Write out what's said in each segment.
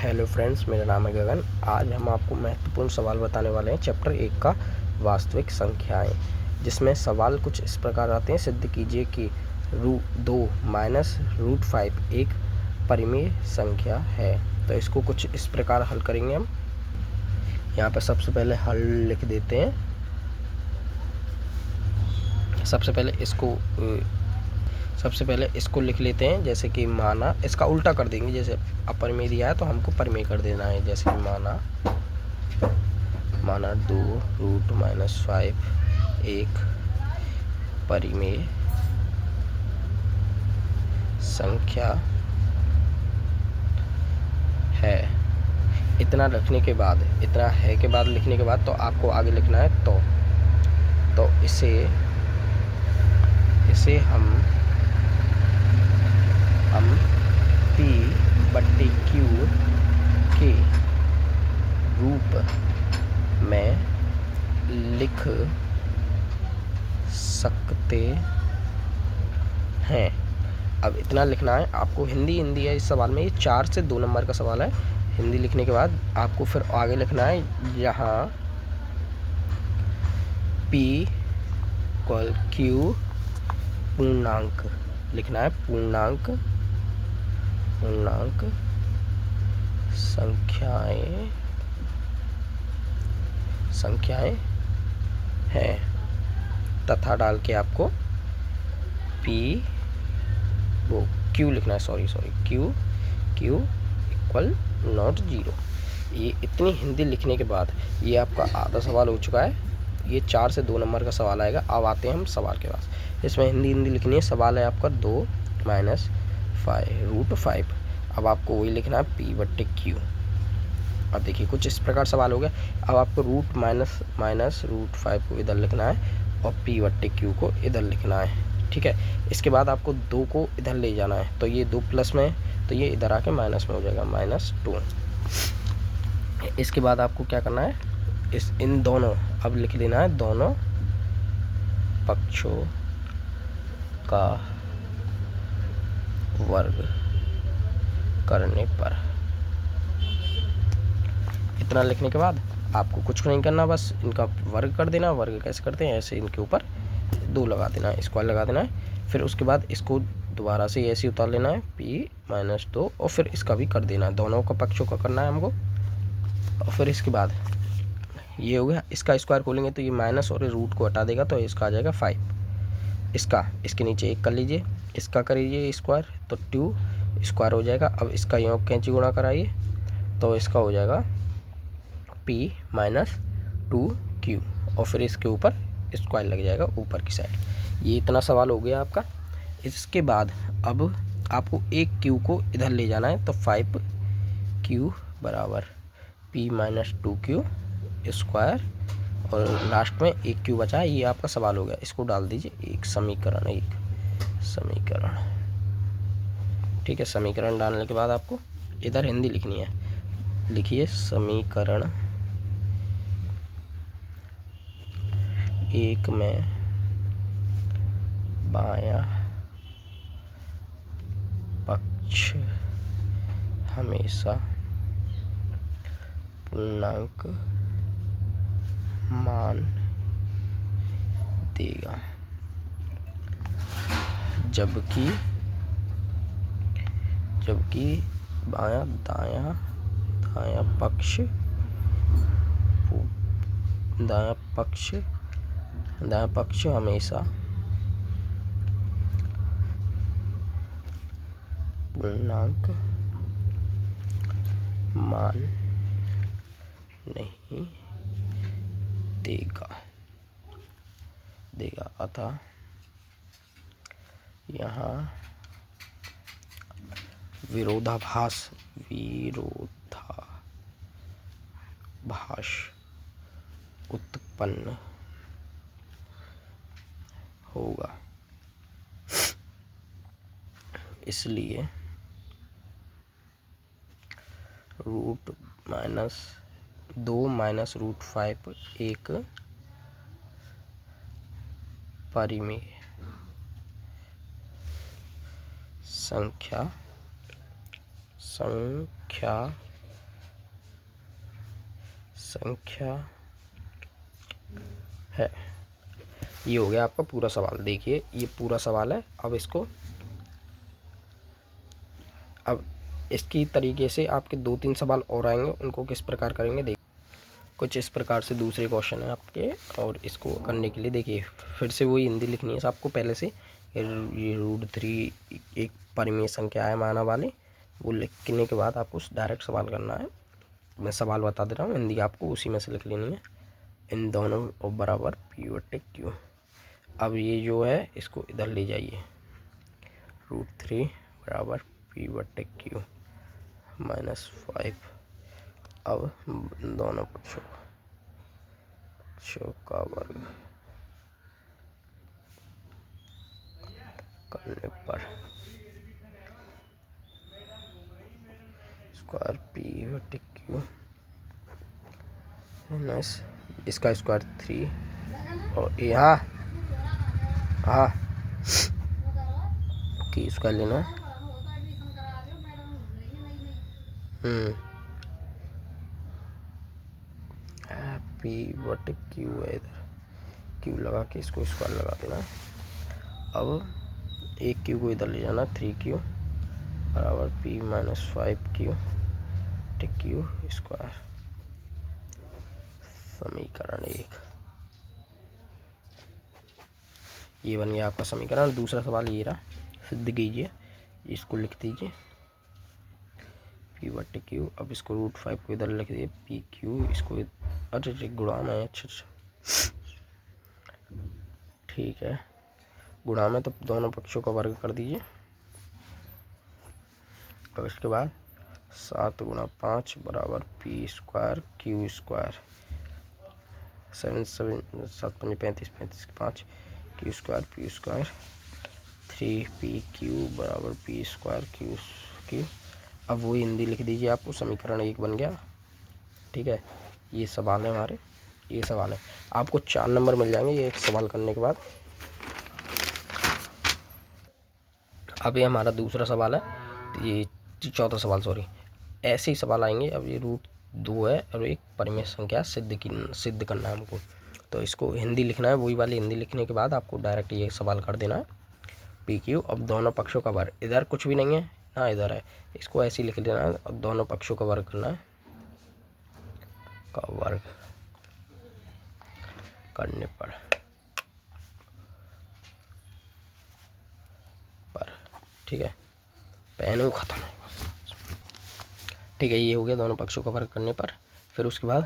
Hello friends, मेरा नाम है गगन। आज हम आपको महत्वपूर्ण सवाल बताने वाले हैं चैप्टर 1 का वास्तविक संख्याएं, जिसमें सवाल कुछ इस प्रकार आते हैं। सिद्ध कीजिए कि √2 माइनस √5 एक परिमेय संख्या है। तो इसको कुछ इस प्रकार हल करेंगे हम। यहाँ पर सबसे पहले हल लिख देते हैं। सबसे पहले इसको लिख लेते हैं। जैसे कि माना, इसका उल्टा कर देंगे। जैसे अपरिमेय दिया है तो हमको परिमेय कर देना है। जैसे कि माना 2√-5 एक परिमेय संख्या है। इतना लिखने के बाद, इतना है के बाद लिखने के बाद तो आपको आगे लिखना है तो इसे हम P/Q के रूप में लिख सकते हैं। अब इतना लिखना है आपको। हिंदी है इस सवाल में। ये 4 से 2 नंबर का सवाल है। हिंदी लिखने के बाद आपको फिर आगे लिखना है, जहाँ P/Q पूर्णांक लिखना है। पूर्णांक संख्याएं हैं, तथा डाल के आपको Q लिखना है। Q = 0। ये इतनी हिंदी लिखने के बाद ये आपका आधा सवाल हो चुका है। ये 4 से 2 नंबर का सवाल आएगा। अब आते हैं हम सवाल के पास। इसमें हिंदी लिखनी है। सवाल है आपका 2 माइनस √5। अब आपको वही लिखना है P/Q। अब देखिए कुछ इस प्रकार सवाल हो गया। अब आपको रूट माइनस √5 को इधर लिखना है और P/Q को इधर लिखना है। ठीक है। इसके बाद आपको 2 को इधर ले जाना है। तो ये 2 प्लस में, तो ये इधर आके माइनस में हो जाएगा, -2। इसके बाद आपको क्या करना है, इन दोनों अब लिख लेना है, दोनों पक्षों का वर्ग करने पर। इतना लिखने के बाद आपको कुछ नहीं करना, बस इनका वर्ग कर देना। वर्ग कैसे करते हैं, ऐसे इनके ऊपर 2 लगा देना है, स्क्वायर लगा देना है। फिर उसके बाद इसको दोबारा से ऐसे उतार लेना है, P-2, और फिर इसका भी कर देना है। दोनों का पक्षों का करना है हमको। और फिर इसके बाद ये हो गया। इसका स्क्वायर खोलेंगे तो ये माइनस और रूट को हटा देगा, तो इसका आ जाएगा 5। इसके नीचे 1 कर लीजिए, इसका करिए स्क्वायर तो 2 स्क्वायर हो जाएगा। अब इसका योग कैंची गुणा कराइए तो इसका हो जाएगा P-2Q, और फिर इसके ऊपर स्क्वायर लग जाएगा ऊपर की साइड। ये इतना सवाल हो गया आपका। इसके बाद अब आपको एक Q को इधर ले जाना है। तो 5Q बराबर P-2Q स्क्वायर, और लास्ट में एक Q बचा है। ये आपका सवाल हो गया। इसको डाल दीजिए एक समीकरण। ठीक है। समीकरण डालने के बाद आपको इधर हिंदी लिखनी है। लिखिए समीकरण 1 में बायां पक्ष हमेशा पूर्णांक मान देगा, जबकि दायां पक्ष हमेशा पूर्णांक मान नहीं देगा। अतः यहाँ विरोधाभास उत्पन्न होगा। इसलिए √2 माइनस √5 एक परिमेय संख्या संख्या है। ये हो गया आपका पूरा सवाल। देखिए ये पूरा सवाल है। अब इसकी तरीके से आपके 2-3 सवाल और आएंगे, उनको किस प्रकार करेंगे देखिए। कुछ इस प्रकार से दूसरे क्वेश्चन है आपके, और इसको करने के लिए देखिए फिर से वही हिंदी लिखनी है आपको पहले से। ये √3 एक परिमेय संख्या है माना वाली, वो लिखने के बाद आपको डायरेक्ट सवाल करना है। मैं सवाल बता दे रहा हूँ, हिंदी आपको उसी में से लिख लेनी है। इन दोनों बराबर P/Q। अब ये जो है इसको इधर ले जाइए। √3 बराबर P/Q -5। अब दोनों पक्षों का वर्ग करने पर स्क्वायर P/Q माइनस इसका स्क्वायर 3 और यहाँ की स्क्वायर लेना है। P/Q है, इधर Q लगा के इसको स्क्वायर लगा देना है। अब एक Q को इधर ले जाना, 3Q बराबर P -5Q स्क्वायर। समीकरण 1 ये बन गया आपका समीकरण। दूसरा सवाल ये रहा, सिद्ध कीजिए। इसको लिख दीजिए P/Q। अब इसको √5 को इधर लिख दिए PQ, इसको अरे गुणा में, अच्छा ठीक है, गुणा में तो दोनों पक्षों का वर्ग कर दीजिए। और इसके बाद 7 × 5 बराबर P² Q²। 7 7 35 35 5 Q² P² 3PQ बराबर P² Q। अब वो हिंदी लिख दीजिए। आपको समीकरण 1 बन गया। ठीक है, ये सवाल है हमारे, ये सवाल है। आपको 4 नंबर मिल जाएंगे ये एक सवाल करने के बाद। अब ये हमारा दूसरा सवाल है, ये चौथा सवाल, सॉरी। ऐसे ही सवाल आएंगे। अब ये √2 है और एक परिमेय संख्या सिद्ध करना है हमको। तो इसको हिंदी लिखना है, वही वाली हिंदी लिखने के बाद आपको डायरेक्ट ये सवाल कर देना है PQ। अब दोनों पक्षों का वर्ग, इधर कुछ भी नहीं है ना, इधर है, इसको ऐसे ही लिख देना है। अब दोनों पक्षों का वर्ग करना है, का वर्ग करने पर ठीक है, पेन खत्म है। ठीक है, ये हो गया दोनों पक्षों का वर्ग करने पर। फिर उसके बाद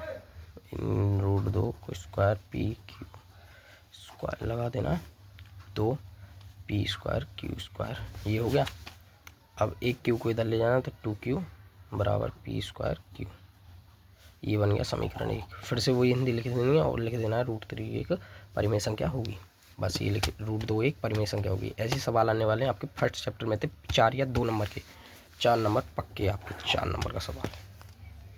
√2 को स्क्वायर PQ स्क्वायर लगा देना, 2 P² Q²। ये हो गया। अब एक Q को इधर ले जाना, तो 2Q बराबर P² Q। ये बन गया समीकरण 1। फिर से वही हिंदी लिख देनी है और लिख देना है √3 एक परिमेय संख्या होगी। बस ये लिख, √2 एक परिमेय संख्या होगी। ऐसे सवाल आने वाले हैं आपके फर्स्ट चैप्टर में थे 4 या 2 नंबर के। 4 नंबर पक्के आपके, 4 नंबर का सवाल है।